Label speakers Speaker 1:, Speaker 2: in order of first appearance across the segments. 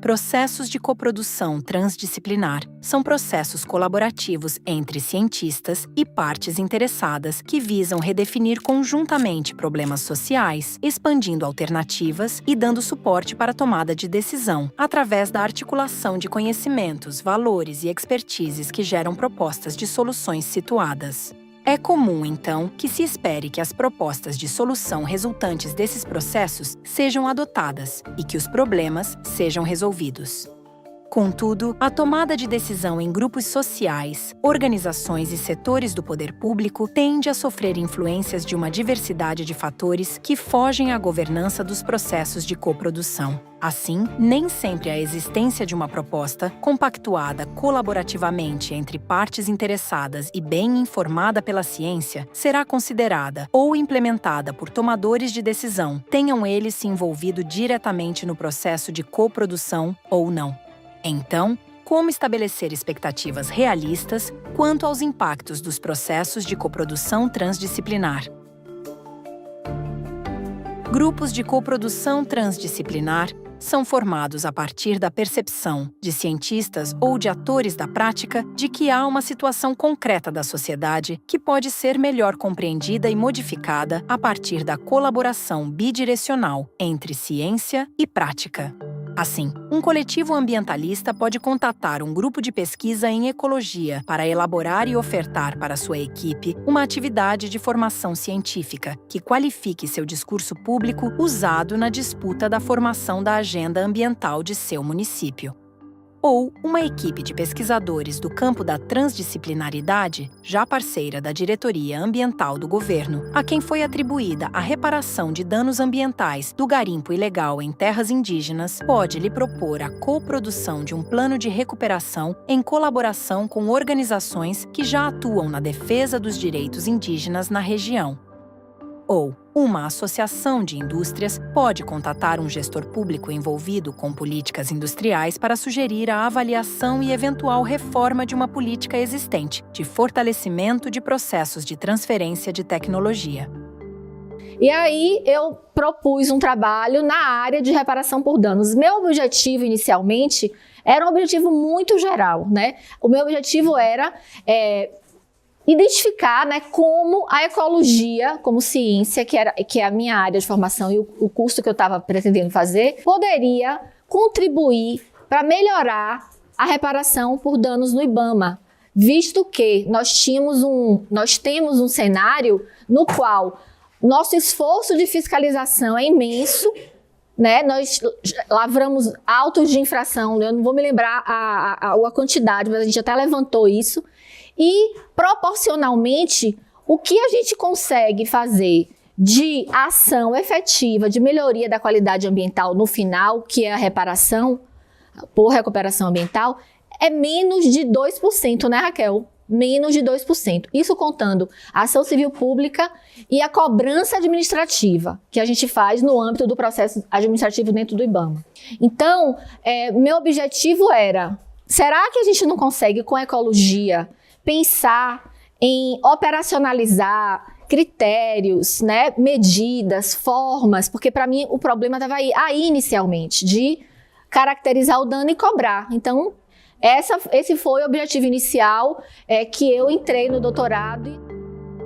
Speaker 1: Processos de coprodução transdisciplinar são processos colaborativos entre cientistas e partes interessadas que visam redefinir conjuntamente problemas sociais, expandindo alternativas e dando suporte para a tomada de decisão, através da articulação de conhecimentos, valores e expertises que geram propostas de soluções situadas. É comum, então, que se espere que as propostas de solução resultantes desses processos sejam adotadas e que os problemas sejam resolvidos. Contudo, a tomada de decisão em grupos sociais, organizações e setores do poder público tende a sofrer influências de uma diversidade de fatores que fogem à governança dos processos de coprodução. Assim, nem sempre a existência de uma proposta, compactuada colaborativamente entre partes interessadas e bem informada pela ciência, será considerada ou implementada por tomadores de decisão, tenham eles se envolvido diretamente no processo de coprodução ou não. Então, como estabelecer expectativas realistas quanto aos impactos dos processos de coprodução transdisciplinar? Grupos de coprodução transdisciplinar são formados a partir da percepção de cientistas ou de atores da prática de que há uma situação concreta da sociedade que pode ser melhor compreendida e modificada a partir da colaboração bidirecional entre ciência e prática. Assim, um coletivo ambientalista pode contatar um grupo de pesquisa em ecologia para elaborar e ofertar para sua equipe uma atividade de formação científica que qualifique seu discurso público usado na disputa da formação da agenda ambiental de seu município. Ou uma equipe de pesquisadores do campo da transdisciplinaridade, já parceira da Diretoria Ambiental do Governo, a quem foi atribuída a reparação de danos ambientais do garimpo ilegal em terras indígenas, pode lhe propor a coprodução de um plano de recuperação em colaboração com organizações que já atuam na defesa dos direitos indígenas na região. Ou uma associação de indústrias pode contatar um gestor público envolvido com políticas industriais para sugerir a avaliação e eventual reforma de uma política existente, de fortalecimento de processos de transferência de tecnologia.
Speaker 2: E aí eu propus um trabalho na área de reparação por danos. Meu objetivo inicialmente era um objetivo muito geral, né? O meu objetivo era identificar, né, como a ecologia, como ciência, que é a minha área de formação e o curso que eu estava pretendendo fazer, poderia contribuir para melhorar a reparação por danos no IBAMA, visto que nós temos um cenário no qual nosso esforço de fiscalização é imenso, né? Nós lavramos autos de infração, eu não vou me lembrar a quantidade, mas a gente até levantou isso. E, proporcionalmente, o que a gente consegue fazer de ação efetiva, de melhoria da qualidade ambiental no final, que é a reparação, por recuperação ambiental, é menos de 2%, né, Raquel? Menos de 2%. Isso contando a ação civil pública e a cobrança administrativa, que a gente faz no âmbito do processo administrativo dentro do IBAMA. Então, meu objetivo era, será que a gente não consegue, com a ecologia, pensar em operacionalizar critérios, né, medidas, formas, porque para mim o problema estava aí inicialmente, de caracterizar o dano e cobrar. Então, esse foi o objetivo inicial que eu entrei no doutorado.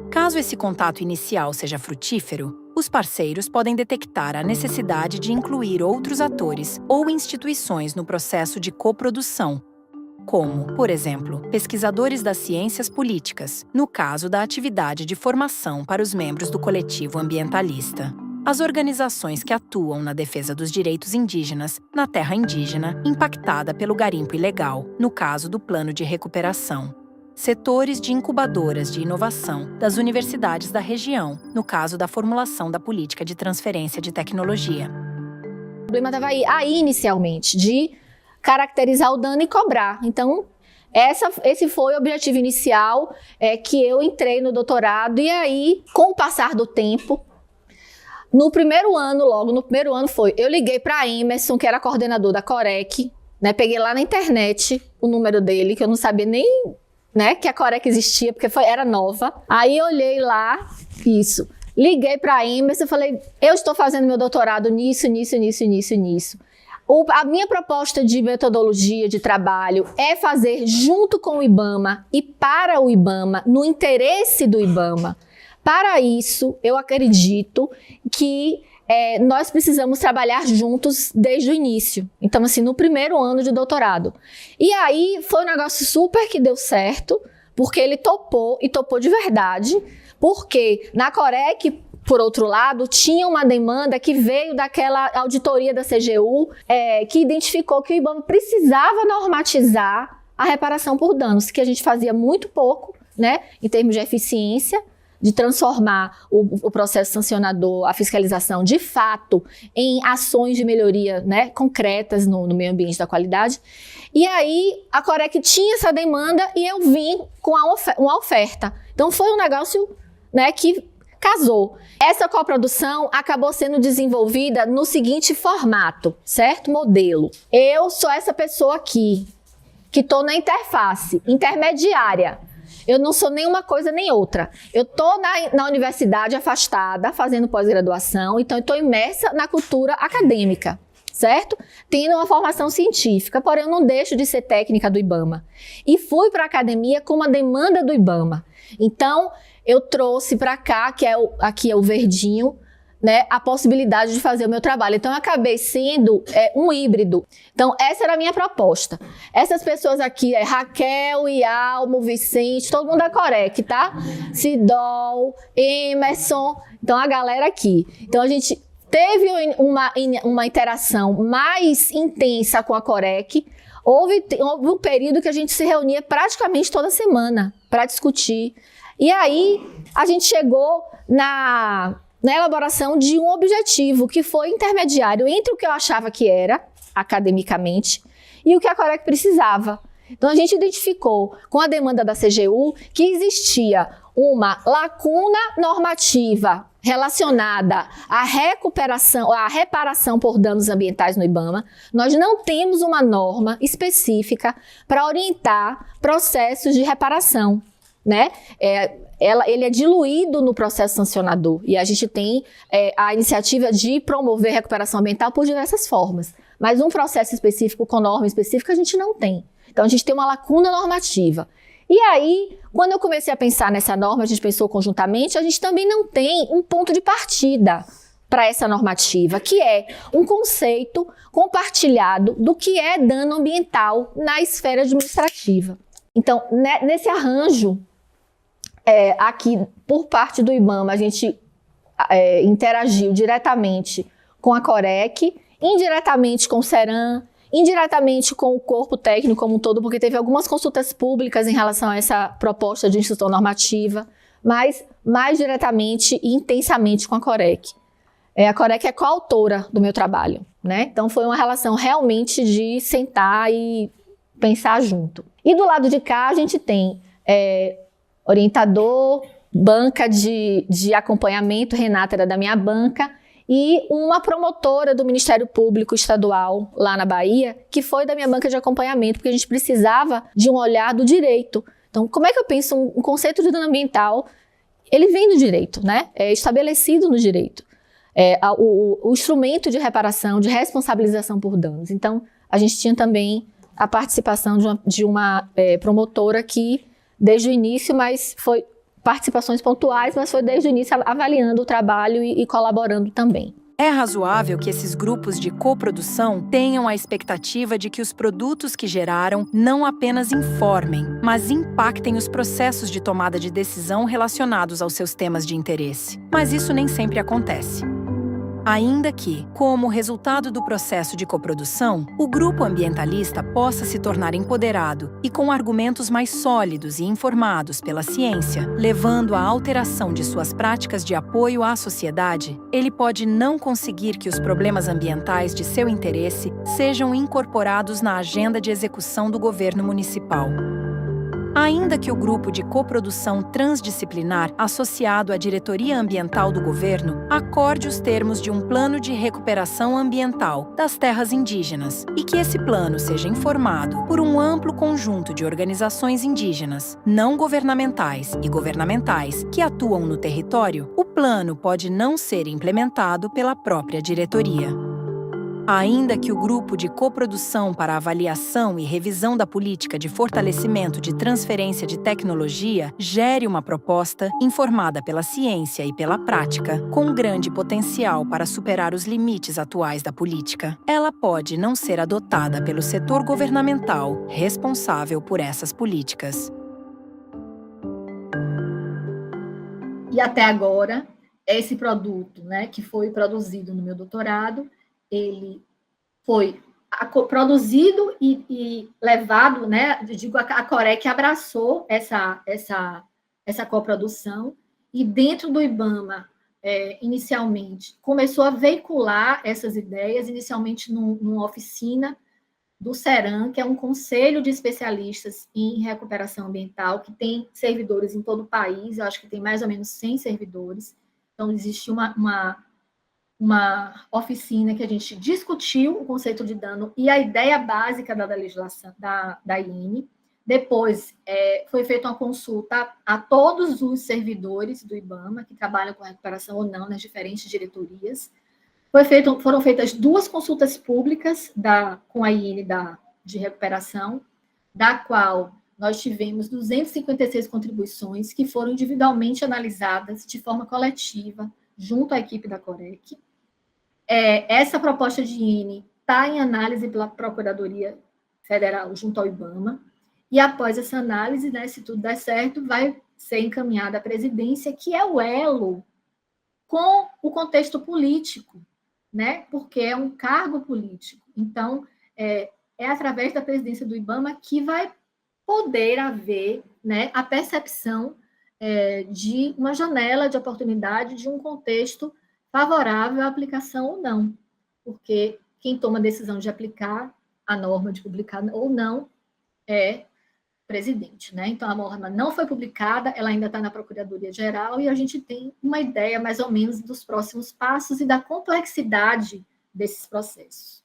Speaker 1: Caso esse contato inicial seja frutífero, os parceiros podem detectar a necessidade de incluir outros atores ou instituições no processo de coprodução, como, por exemplo, pesquisadores das ciências políticas, no caso da atividade de formação para os membros do coletivo ambientalista. As organizações que atuam na defesa dos direitos indígenas na terra indígena impactada pelo garimpo ilegal, no caso do plano de recuperação. Setores de incubadoras de inovação das universidades da região, no caso da formulação da política de transferência de tecnologia.
Speaker 2: O problema estava aí inicialmente, de caracterizar o dano e cobrar. Então, esse foi o objetivo inicial que eu entrei no doutorado. E aí, com o passar do tempo, no primeiro ano eu liguei para a Emerson, que era coordenador da Corec, né, peguei lá na internet o número dele, que eu não sabia nem, né, que a Corec existia, porque era nova. Aí eu olhei lá, liguei para a Emerson e falei, eu estou fazendo meu doutorado nisso. A minha proposta de metodologia de trabalho é fazer junto com o IBAMA e para o IBAMA, no interesse do IBAMA. Para isso, eu acredito que nós precisamos trabalhar juntos desde o início. Então, assim, no primeiro ano de doutorado. E aí, foi um negócio super que deu certo, porque ele topou, e topou de verdade, porque na Corec, por outro lado, tinha uma demanda que veio daquela auditoria da CGU, que identificou que o IBAMA precisava normatizar a reparação por danos, que a gente fazia muito pouco, né, em termos de eficiência, de transformar o processo sancionador, a fiscalização, de fato, em ações de melhoria, né, concretas no meio ambiente da qualidade. E aí, a Corec tinha essa demanda e eu vim com uma oferta. Então, foi um negócio, né, que casou. Essa coprodução acabou sendo desenvolvida no seguinte formato, certo? Modelo. Eu sou essa pessoa aqui, que estou na interface, intermediária. Eu não sou nem uma coisa nem outra. Eu estou na universidade afastada, fazendo pós-graduação, então eu estou imersa na cultura acadêmica, certo? Tendo uma formação científica, porém eu não deixo de ser técnica do IBAMA. E fui para a academia com uma demanda do IBAMA. Então, eu trouxe para cá, que aqui é o verdinho, né, a possibilidade de fazer o meu trabalho. Então, eu acabei sendo um híbrido. Então, essa era a minha proposta. Essas pessoas aqui, Raquel, Ialmo, Vicente, todo mundo da Corec, tá? Sidol, Emerson, então a galera aqui. Então, a gente teve uma interação mais intensa com a Corec. Houve um período que a gente se reunia praticamente toda semana para discutir. E aí, a gente chegou na elaboração de um objetivo que foi intermediário entre o que eu achava que era, academicamente, e o que a Corec precisava. Então, a gente identificou, com a demanda da CGU, que existia uma lacuna normativa relacionada à reparação por danos ambientais no IBAMA. Nós não temos uma norma específica para orientar processos de reparação, né? Ele é diluído no processo sancionador e a gente tem a iniciativa de promover recuperação ambiental por diversas formas, mas um processo específico com norma específica a gente não tem. Então a gente tem uma lacuna normativa. E aí, quando eu comecei a pensar nessa norma, a gente pensou conjuntamente, a gente também não tem um ponto de partida para essa normativa, que é um conceito compartilhado do que é dano ambiental na esfera administrativa. Então, nesse arranjo, aqui, por parte do IBAMA, a gente interagiu diretamente com a Corec, indiretamente com o CERAM, indiretamente com o corpo técnico como um todo, porque teve algumas consultas públicas em relação a essa proposta de instituição normativa, mas mais diretamente e intensamente com a Corec. A Corec é coautora do meu trabalho, né? Então, foi uma relação realmente de sentar e pensar junto. E do lado de cá, a gente tem orientador, banca de acompanhamento, Renata era da minha banca, e uma promotora do Ministério Público Estadual, lá na Bahia, que foi da minha banca de acompanhamento, porque a gente precisava de um olhar do direito. Então, como é que eu penso um conceito de dano ambiental? Ele vem do direito, né? É estabelecido no direito. O instrumento de reparação, de responsabilização por danos. Então, a gente tinha também a participação de uma promotora que, desde o início, mas foi participações pontuais, mas foi desde o início avaliando o trabalho e colaborando também.
Speaker 1: É razoável que esses grupos de coprodução tenham a expectativa de que os produtos que geraram não apenas informem, mas impactem os processos de tomada de decisão relacionados aos seus temas de interesse. Mas isso nem sempre acontece. Ainda que, como resultado do processo de coprodução, o grupo ambientalista possa se tornar empoderado e com argumentos mais sólidos e informados pela ciência, levando à alteração de suas práticas de apoio à sociedade, ele pode não conseguir que os problemas ambientais de seu interesse sejam incorporados na agenda de execução do governo municipal. Ainda que o grupo de coprodução transdisciplinar associado à diretoria ambiental do governo acorde os termos de um plano de recuperação ambiental das terras indígenas e que esse plano seja informado por um amplo conjunto de organizações indígenas, não governamentais e governamentais que atuam no território, o plano pode não ser implementado pela própria diretoria. Ainda que o grupo de coprodução para avaliação e revisão da política de fortalecimento de transferência de tecnologia gere uma proposta informada pela ciência e pela prática, com grande potencial para superar os limites atuais da política, ela pode não ser adotada pelo setor governamental responsável por essas políticas.
Speaker 3: E até agora, esse produto, né, que foi produzido no meu doutorado, ele foi produzido e levado, né, digo, a Corec abraçou essa coprodução, e dentro do IBAMA, inicialmente, começou a veicular essas ideias, inicialmente numa oficina do CERAM, que é um conselho de especialistas em recuperação ambiental, que tem servidores em todo o país, eu acho que tem mais ou menos 100 servidores. Então, existe uma oficina que a gente discutiu o conceito de dano e a ideia básica da legislação da INE. Depois, foi feita uma consulta a todos os servidores do IBAMA que trabalham com recuperação ou não nas diferentes diretorias. Foram feitas 2 consultas públicas com a INE de recuperação, da qual nós tivemos 256 contribuições que foram individualmente analisadas de forma coletiva, junto à equipe da Corec. Essa proposta de INE está em análise pela Procuradoria Federal junto ao IBAMA, e após essa análise, né, se tudo der certo, vai ser encaminhada à presidência, que é o elo com o contexto político, né, porque é um cargo político. Então, é através da presidência do IBAMA que vai poder haver, né, a percepção de uma janela de oportunidade, de um contexto favorável à aplicação ou não, porque quem toma a decisão de aplicar a norma, de publicar ou não, é o presidente, né? Então, a norma não foi publicada, ela ainda está na Procuradoria-Geral, e a gente tem uma ideia, mais ou menos, dos próximos passos e da complexidade desses processos.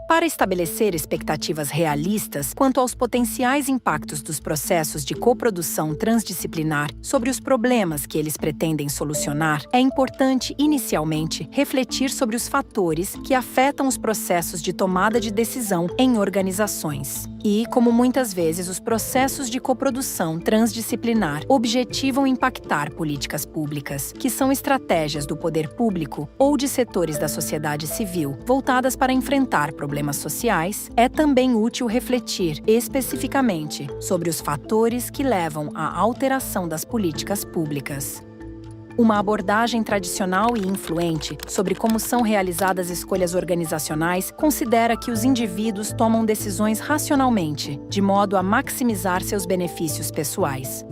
Speaker 1: Para estabelecer expectativas realistas quanto aos potenciais impactos dos processos de coprodução transdisciplinar sobre os problemas que eles pretendem solucionar, é importante, inicialmente, refletir sobre os fatores que afetam os processos de tomada de decisão em organizações. E, como muitas vezes os processos de coprodução transdisciplinar objetivam impactar políticas públicas, que são estratégias do poder público ou de setores da sociedade civil voltadas para enfrentar problemas sociais, é também útil refletir especificamente sobre os fatores que levam à alteração das políticas públicas. Uma abordagem tradicional e influente sobre como são realizadas escolhas organizacionais considera que os indivíduos tomam decisões racionalmente, de modo a maximizar seus benefícios pessoais.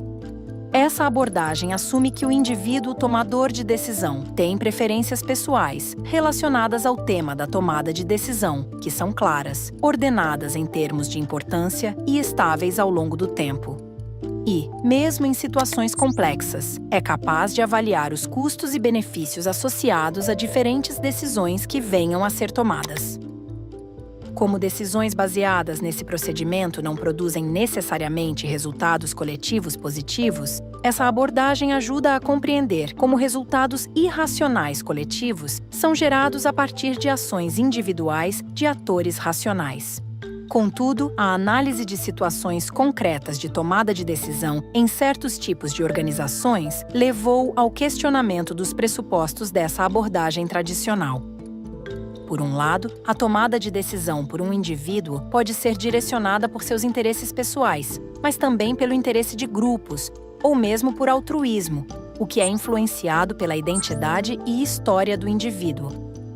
Speaker 1: Essa abordagem assume que o indivíduo tomador de decisão tem preferências pessoais relacionadas ao tema da tomada de decisão, que são claras, ordenadas em termos de importância e estáveis ao longo do tempo. E, mesmo em situações complexas, é capaz de avaliar os custos e benefícios associados a diferentes decisões que venham a ser tomadas. Como decisões baseadas nesse procedimento não produzem necessariamente resultados coletivos positivos, essa abordagem ajuda a compreender como resultados irracionais coletivos são gerados a partir de ações individuais de atores racionais. Contudo, a análise de situações concretas de tomada de decisão em certos tipos de organizações levou ao questionamento dos pressupostos dessa abordagem tradicional. Por um lado, a tomada de decisão por um indivíduo pode ser direcionada por seus interesses pessoais, mas também pelo interesse de grupos, ou mesmo por altruísmo, o que é influenciado pela identidade e história do indivíduo.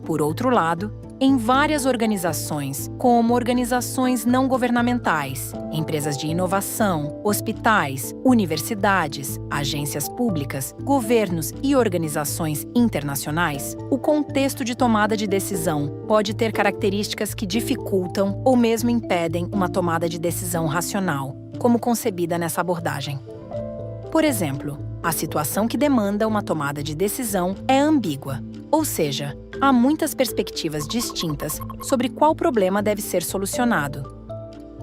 Speaker 1: Por outro lado, em várias organizações, como organizações não governamentais, empresas de inovação, hospitais, universidades, agências públicas, governos e organizações internacionais, o contexto de tomada de decisão pode ter características que dificultam ou mesmo impedem uma tomada de decisão racional, como concebida nessa abordagem. Por exemplo, a situação que demanda uma tomada de decisão é ambígua, ou seja, há muitas perspectivas distintas sobre qual problema deve ser solucionado.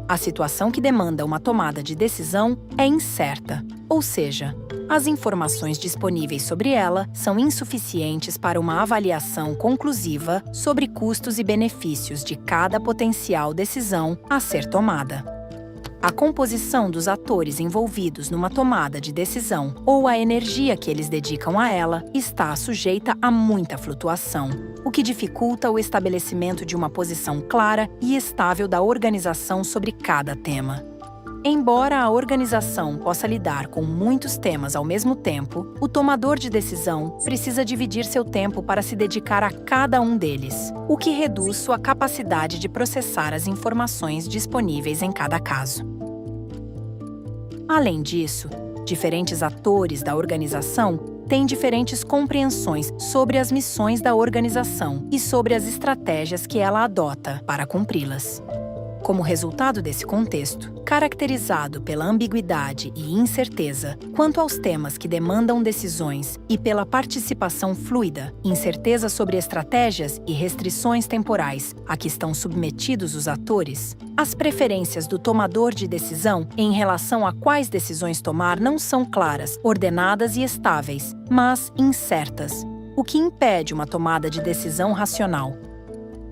Speaker 1: A situação que demanda uma tomada de decisão é incerta, ou seja, as informações disponíveis sobre ela são insuficientes para uma avaliação conclusiva sobre custos e benefícios de cada potencial decisão a ser tomada. A composição dos atores envolvidos numa tomada de decisão ou a energia que eles dedicam a ela está sujeita a muita flutuação, o que dificulta o estabelecimento de uma posição clara e estável da organização sobre cada tema. Embora a organização possa lidar com muitos temas ao mesmo tempo, o tomador de decisão precisa dividir seu tempo para se dedicar a cada um deles, o que reduz sua capacidade de processar as informações disponíveis em cada caso. Além disso, diferentes atores da organização têm diferentes compreensões sobre as missões da organização e sobre as estratégias que ela adota para cumpri-las. Como resultado desse contexto, caracterizado pela ambiguidade e incerteza quanto aos temas que demandam decisões e pela participação fluida, incerteza sobre estratégias e restrições temporais a que estão submetidos os atores, as preferências do tomador de decisão em relação a quais decisões tomar não são claras, ordenadas e estáveis, mas incertas, o que impede uma tomada de decisão racional.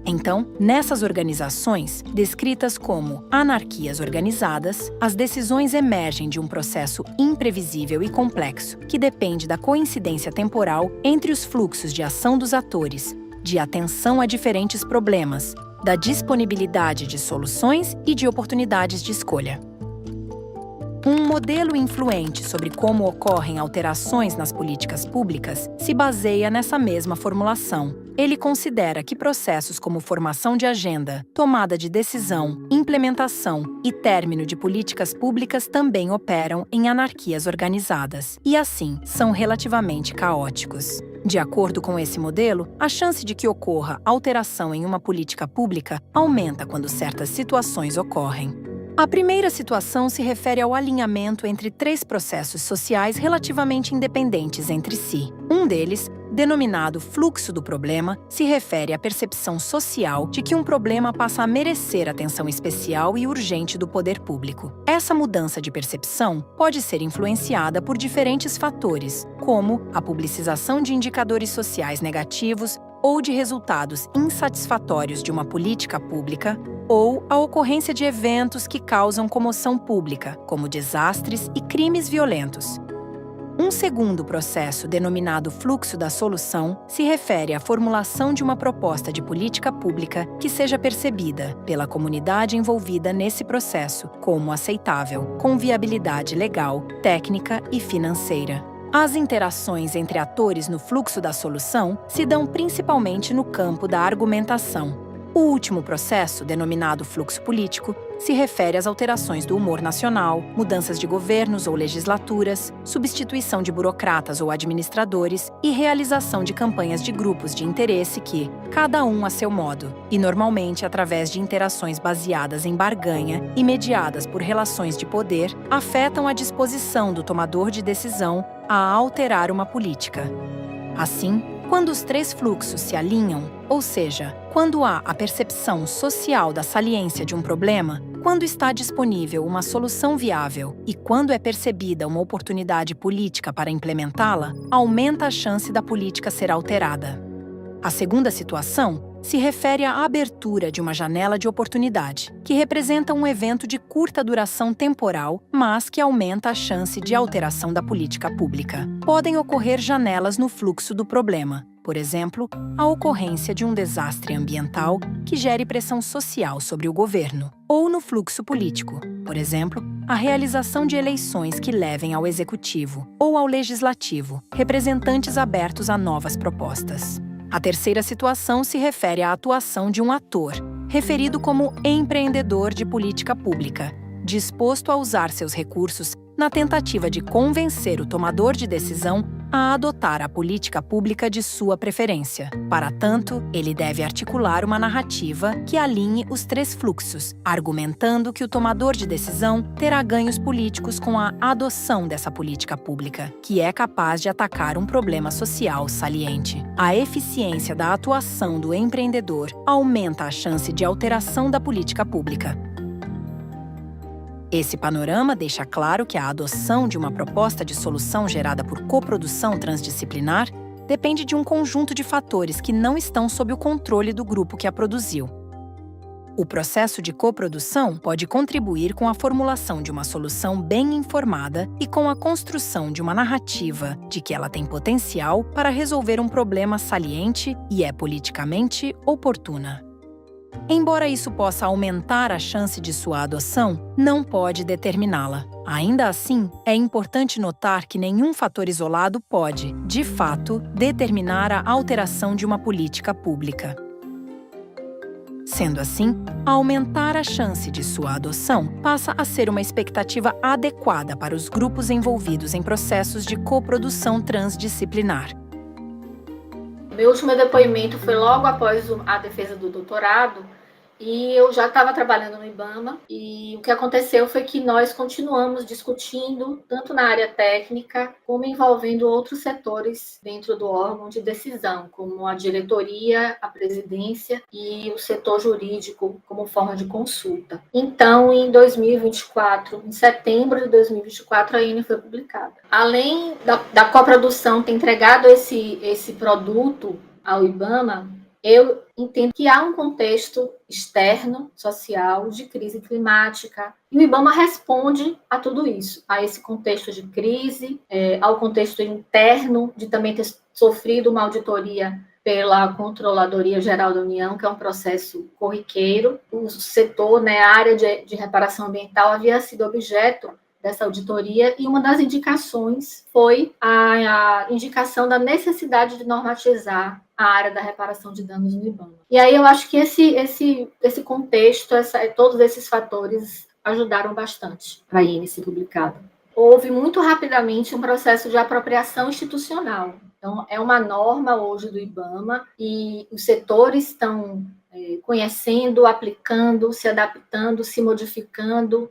Speaker 1: Então, nessas organizações, descritas como anarquias organizadas, as decisões emergem de um processo imprevisível e complexo, que depende da coincidência temporal entre os fluxos de ação dos atores, de atenção a diferentes problemas, da disponibilidade de soluções e de oportunidades de escolha. Um modelo influente sobre como ocorrem alterações nas políticas públicas se baseia nessa mesma formulação. Ele considera que processos como formação de agenda, tomada de decisão, implementação e término de políticas públicas também operam em anarquias organizadas, e assim são relativamente caóticos. De acordo com esse modelo, a chance de que ocorra alteração em uma política pública aumenta quando certas situações ocorrem. A primeira situação se refere ao alinhamento entre três processos sociais relativamente independentes entre si. Um deles, denominado fluxo do problema, se refere à percepção social de que um problema passa a merecer atenção especial e urgente do poder público. Essa mudança de percepção pode ser influenciada por diferentes fatores, como a publicização de indicadores sociais negativos ou de resultados insatisfatórios de uma política pública, ou a ocorrência de eventos que causam comoção pública, como desastres e crimes violentos. Um segundo processo, denominado fluxo da solução, se refere à formulação de uma proposta de política pública que seja percebida pela comunidade envolvida nesse processo como aceitável, com viabilidade legal, técnica e financeira. As interações entre atores no fluxo da solução se dão principalmente no campo da argumentação. O último processo, denominado fluxo político, se refere às alterações do humor nacional, mudanças de governos ou legislaturas, substituição de burocratas ou administradores e realização de campanhas de grupos de interesse que, cada um a seu modo, e normalmente através de interações baseadas em barganha e mediadas por relações de poder, afetam a disposição do tomador de decisão a alterar uma política. Assim, quando os três fluxos se alinham, ou seja, quando há a percepção social da saliência de um problema, quando está disponível uma solução viável e quando é percebida uma oportunidade política para implementá-la, aumenta a chance da política ser alterada. A segunda situação se refere à abertura de uma janela de oportunidade, que representa um evento de curta duração temporal, mas que aumenta a chance de alteração da política pública. Podem ocorrer janelas no fluxo do problema, por exemplo, a ocorrência de um desastre ambiental que gere pressão social sobre o governo, ou no fluxo político, por exemplo, a realização de eleições que levem ao executivo ou ao legislativo representantes abertos a novas propostas. A terceira situação se refere à atuação de um ator, referido como empreendedor de política pública, disposto a usar seus recursos na tentativa de convencer o tomador de decisão a adotar a política pública de sua preferência. Para tanto, ele deve articular uma narrativa que alinhe os três fluxos, argumentando que o tomador de decisão terá ganhos políticos com a adoção dessa política pública, que é capaz de atacar um problema social saliente. A eficiência da atuação do empreendedor aumenta a chance de alteração da política pública. Esse panorama deixa claro que a adoção de uma proposta de solução gerada por coprodução transdisciplinar depende de um conjunto de fatores que não estão sob o controle do grupo que a produziu. O processo de coprodução pode contribuir com a formulação de uma solução bem informada e com a construção de uma narrativa de que ela tem potencial para resolver um problema saliente e é politicamente oportuna. Embora isso possa aumentar a chance de sua adoção, não pode determiná-la. Ainda assim, é importante notar que nenhum fator isolado pode, de fato, determinar a alteração de uma política pública. Sendo assim, aumentar a chance de sua adoção passa a ser uma expectativa adequada para os grupos envolvidos em processos de coprodução transdisciplinar.
Speaker 3: Meu último depoimento foi logo após a defesa do doutorado, e eu já estava trabalhando no IBAMA, e o que aconteceu foi que nós continuamos discutindo, tanto na área técnica, como envolvendo outros setores dentro do órgão de decisão, como a diretoria, a presidência e o setor jurídico, como forma de consulta. Então, em 2024, em setembro de 2024, a INE foi publicada. Além da coprodução ter entregado esse produto ao IBAMA, eu entendo que há um contexto externo, social, de crise climática, e o IBAMA responde a tudo isso, a esse contexto de crise, ao contexto interno, de também ter sofrido uma auditoria pela Controladoria Geral da União, que é um processo corriqueiro. O setor, a área de reparação ambiental havia sido objeto dessa auditoria, e uma das indicações foi a indicação da necessidade de normatizar a área da reparação de danos no IBAMA. E aí eu acho que esse contexto, todos esses fatores ajudaram bastante para a INE ser publicada. Houve muito rapidamente um processo de apropriação institucional. Então, é uma norma hoje do IBAMA e os setores estão conhecendo, aplicando, se adaptando, se modificando.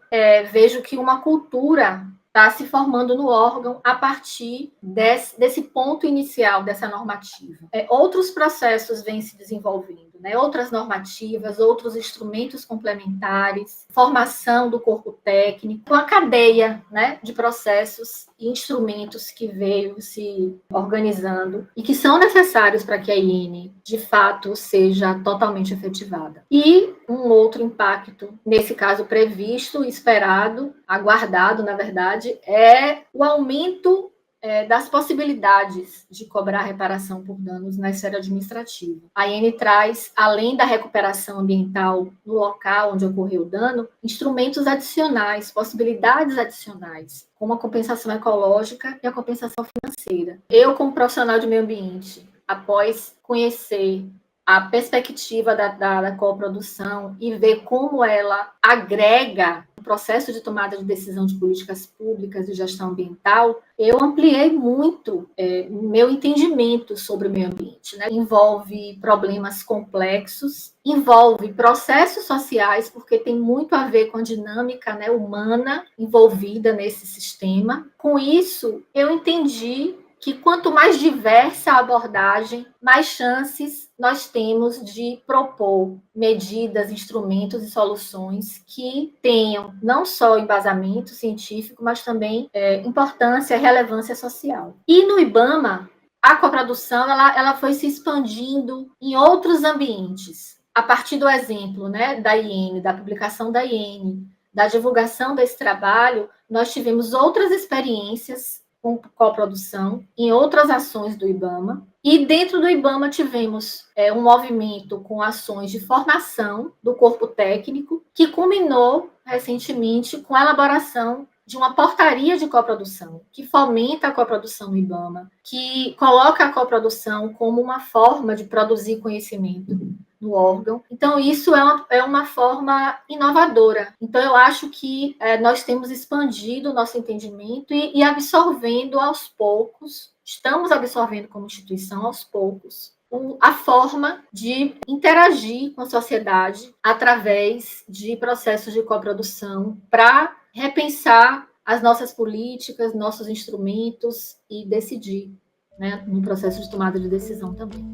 Speaker 3: Vejo que uma cultura está se formando no órgão a partir desse ponto inicial, dessa normativa. Outros processos vêm se desenvolvendo, outras normativas, outros instrumentos complementares, formação do corpo técnico, uma cadeia de processos e instrumentos que veio se organizando e que são necessários para que a INE, de fato, seja totalmente efetivada. E um outro impacto, nesse caso previsto, esperado, aguardado, na verdade, é o aumento das possibilidades de cobrar reparação por danos na esfera administrativa. A INE traz, além da recuperação ambiental no local onde ocorreu o dano, instrumentos adicionais, possibilidades adicionais, como a compensação ecológica e a compensação financeira. Eu, como profissional de meio ambiente, após conhecer a perspectiva da coprodução e ver como ela agrega o processo de tomada de decisão de políticas públicas e gestão ambiental, eu ampliei muito meu entendimento sobre o meio ambiente. Envolve problemas complexos, envolve processos sociais, porque tem muito a ver com a dinâmica humana envolvida nesse sistema. Com isso, eu entendi que quanto mais diversa a abordagem, mais chances nós temos de propor medidas, instrumentos e soluções que tenham não só embasamento científico, mas também importância e relevância social. E no IBAMA, a coprodução ela foi se expandindo em outros ambientes, a partir do exemplo da IN, da publicação da IN, da divulgação desse trabalho. Nós tivemos outras experiências com coprodução em outras ações do IBAMA, e dentro do IBAMA tivemos um movimento com ações de formação do corpo técnico, que culminou recentemente com a elaboração de uma portaria de coprodução, que fomenta a coprodução no IBAMA, que coloca a coprodução como uma forma de produzir conhecimento no órgão. Então, isso é uma forma inovadora. Então, eu acho que nós temos expandido o nosso entendimento e absorvendo aos poucos, estamos absorvendo como instituição aos poucos, a forma de interagir com a sociedade através de processos de coprodução para repensar as nossas políticas, nossos instrumentos e decidir no processo de tomada de decisão também.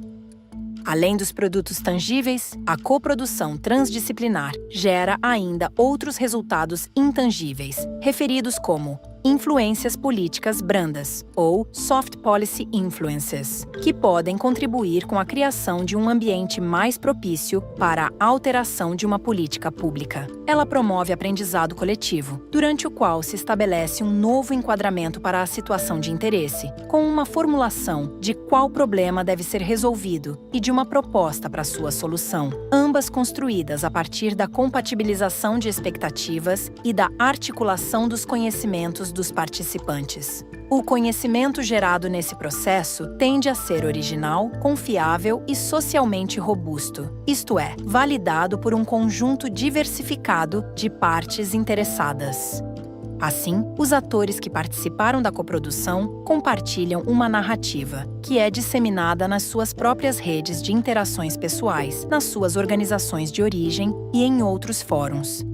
Speaker 1: Além dos produtos tangíveis, a coprodução transdisciplinar gera ainda outros resultados intangíveis, referidos como influências políticas brandas, ou soft policy influences, que podem contribuir com a criação de um ambiente mais propício para a alteração de uma política pública. Ela promove aprendizado coletivo, durante o qual se estabelece um novo enquadramento para a situação de interesse, com uma formulação de qual problema deve ser resolvido e de uma proposta para sua solução, ambas construídas a partir da compatibilização de expectativas e da articulação dos conhecimentos dos participantes. O conhecimento gerado nesse processo tende a ser original, confiável e socialmente robusto, isto é, validado por um conjunto diversificado de partes interessadas. Assim, os atores que participaram da coprodução compartilham uma narrativa, que é disseminada nas suas próprias redes de interações pessoais, nas suas organizações de origem e em outros fóruns.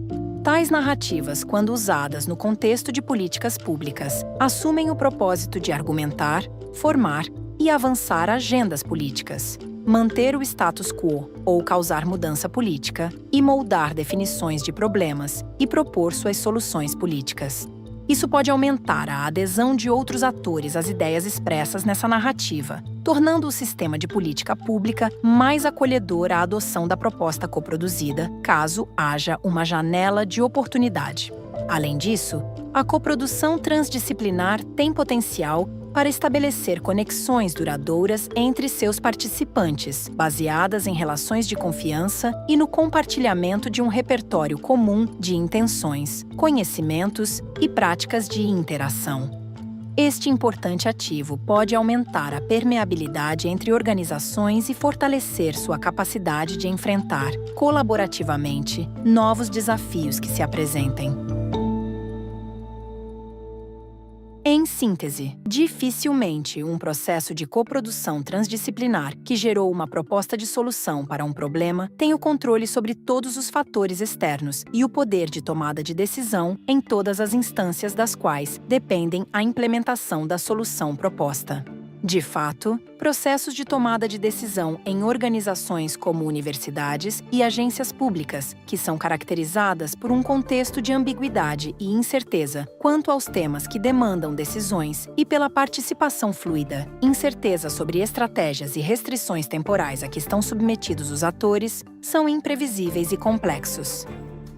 Speaker 1: Tais narrativas, quando usadas no contexto de políticas públicas, assumem o propósito de argumentar, formar e avançar agendas políticas, manter o status quo ou causar mudança política e moldar definições de problemas e propor suas soluções políticas. Isso pode aumentar a adesão de outros atores às ideias expressas nessa narrativa, tornando o sistema de política pública mais acolhedor à adoção da proposta coproduzida, caso haja uma janela de oportunidade. Além disso, a coprodução transdisciplinar tem potencial para estabelecer conexões duradouras entre seus participantes, baseadas em relações de confiança e no compartilhamento de um repertório comum de intenções, conhecimentos e práticas de interação. Este importante ativo pode aumentar a permeabilidade entre organizações e fortalecer sua capacidade de enfrentar, colaborativamente, novos desafios que se apresentem. Em síntese, dificilmente um processo de coprodução transdisciplinar que gerou uma proposta de solução para um problema tem o controle sobre todos os fatores externos e o poder de tomada de decisão em todas as instâncias das quais dependem a implementação da solução proposta. De fato, processos de tomada de decisão em organizações como universidades e agências públicas, que são caracterizadas por um contexto de ambiguidade e incerteza quanto aos temas que demandam decisões e pela participação fluida, incerteza sobre estratégias e restrições temporais a que estão submetidos os atores, são imprevisíveis e complexos.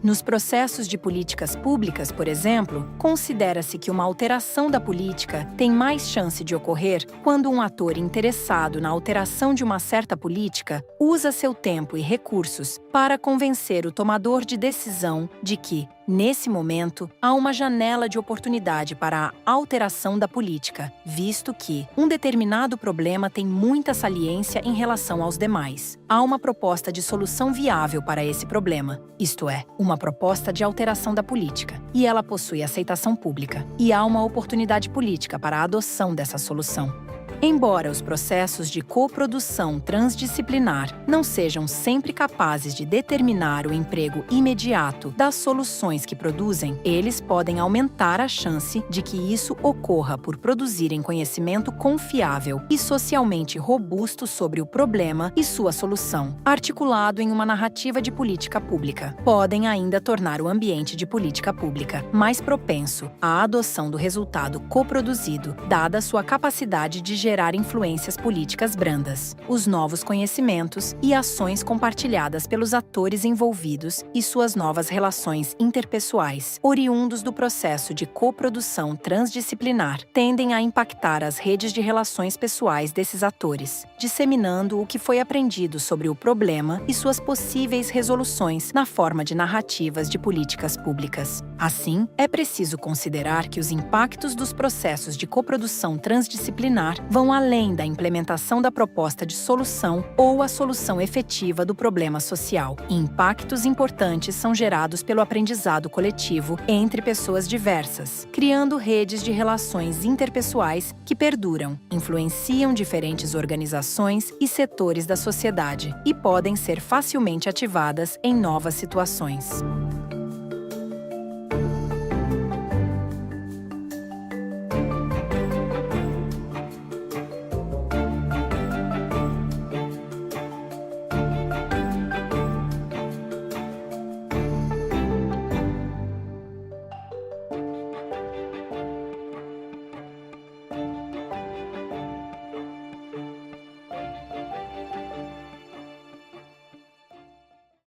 Speaker 1: Nos processos de políticas públicas, por exemplo, considera-se que uma alteração da política tem mais chance de ocorrer quando um ator interessado na alteração de uma certa política usa seu tempo e recursos para convencer o tomador de decisão de que, nesse momento, há uma janela de oportunidade para a alteração da política, visto que um determinado problema tem muita saliência em relação aos demais. Há uma proposta de solução viável para esse problema, isto é, uma proposta de alteração da política, e ela possui aceitação pública, e há uma oportunidade política para a adoção dessa solução. Embora os processos de coprodução transdisciplinar não sejam sempre capazes de determinar o emprego imediato das soluções que produzem, eles podem aumentar a chance de que isso ocorra por produzirem conhecimento confiável e socialmente robusto sobre o problema e sua solução, articulado em uma narrativa de política pública. Podem ainda tornar o ambiente de política pública mais propenso à adoção do resultado coproduzido, dada sua capacidade de gerar influências políticas brandas, os novos conhecimentos e ações compartilhadas pelos atores envolvidos e suas novas relações interpessoais, oriundos do processo de coprodução transdisciplinar, tendem a impactar as redes de relações pessoais desses atores, disseminando o que foi aprendido sobre o problema e suas possíveis resoluções na forma de narrativas de políticas públicas. Assim, é preciso considerar que os impactos dos processos de coprodução transdisciplinar vão além da implementação da proposta de solução ou a solução efetiva do problema social. Impactos importantes são gerados pelo aprendizado coletivo entre pessoas diversas, criando redes de relações interpessoais que perduram, influenciam diferentes organizações e setores da sociedade e podem ser facilmente ativadas em novas situações.